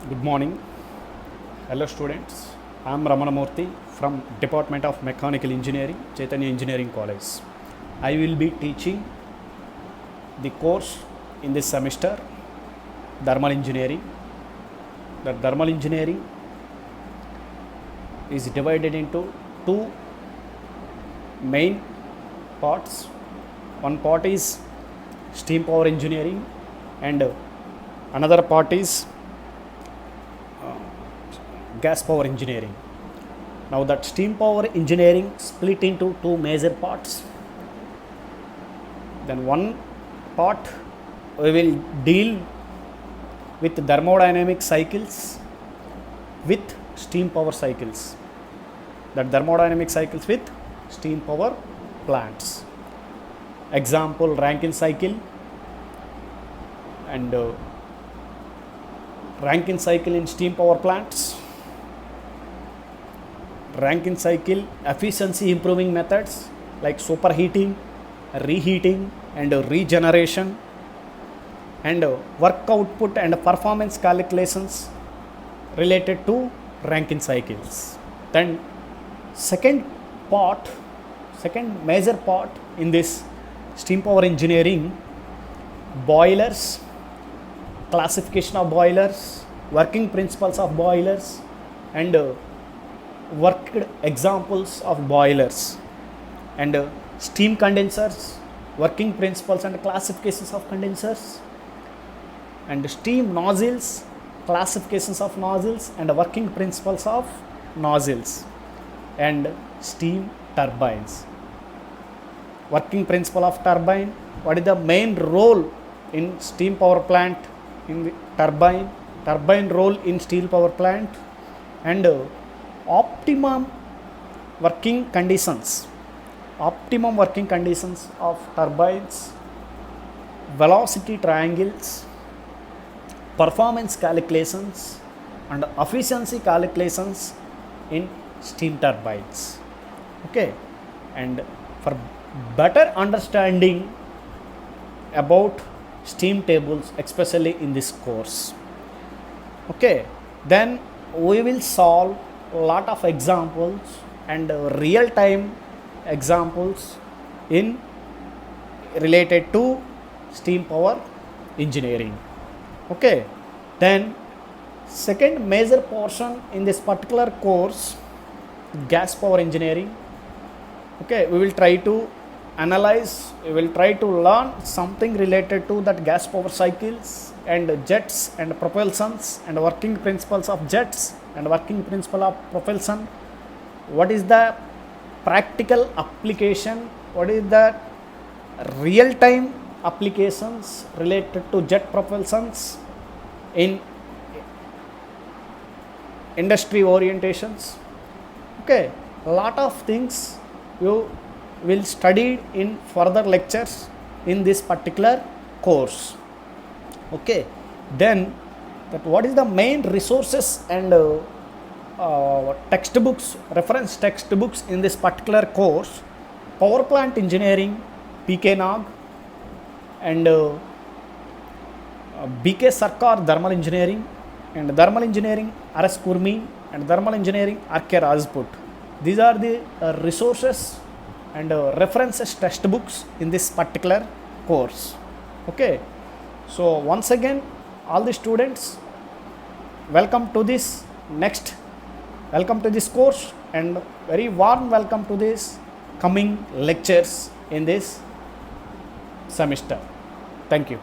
Good morning, hello students. I am Ramanamurthy from Department of Mechanical Engineering, Chaitanya Engineering College. I will be teaching the course in this semester, Thermal Engineering. The thermal engineering is divided into two main parts. One part is steam power engineering and another part is gas power engineering. Now that steam power engineering split into two major parts. Then one part we will deal with thermodynamic cycles with steam power cycles. That thermodynamic cycles with steam power plants. Example, Rankine cycle and Rankine cycle in steam power plants. Rankine cycle efficiency improving methods like superheating, reheating and regeneration, and work output and performance calculations related to Rankine cycles. Then second major part in this steam power engineering, boilers, classification of boilers, working principles of boilers and worked examples of boilers, and steam condensers, working principles and classifications of condensers, and steam nozzles, classifications of nozzles and working principles of nozzles, and steam turbines. Working principle of turbine, what is the main role in steam power plant in the turbine role in steel power plant, and optimum working conditions of turbines, velocity triangles, performance calculations and efficiency calculations in steam turbines. Okay, and for better understanding about steam tables, especially in this course, okay, then we will solve a lot of examples and real time examples in related to steam power engineering. Okay, then second major portion in this particular course, gas power engineering. Okay, we will try to analyze, we will try to learn something related to that gas power cycles and jets and propulsions and working principles of jets and working principle of propulsion. What is the practical application, what is the real time applications related to jet propulsions in industry orientations. Okay, a lot of things you will study in further lectures in this particular course. Okay, then that what is the main resources and textbooks, reference textbooks in this particular course: power plant engineering, PK Nag, and BK Sarkar thermal engineering, and thermal engineering RS Kurmi, and thermal engineering RK Rajput. These are the resources and references textbooks in this particular course. Okay, so once again, all the students, welcome to this course and very warm welcome to this coming lectures in this semester. Thank you.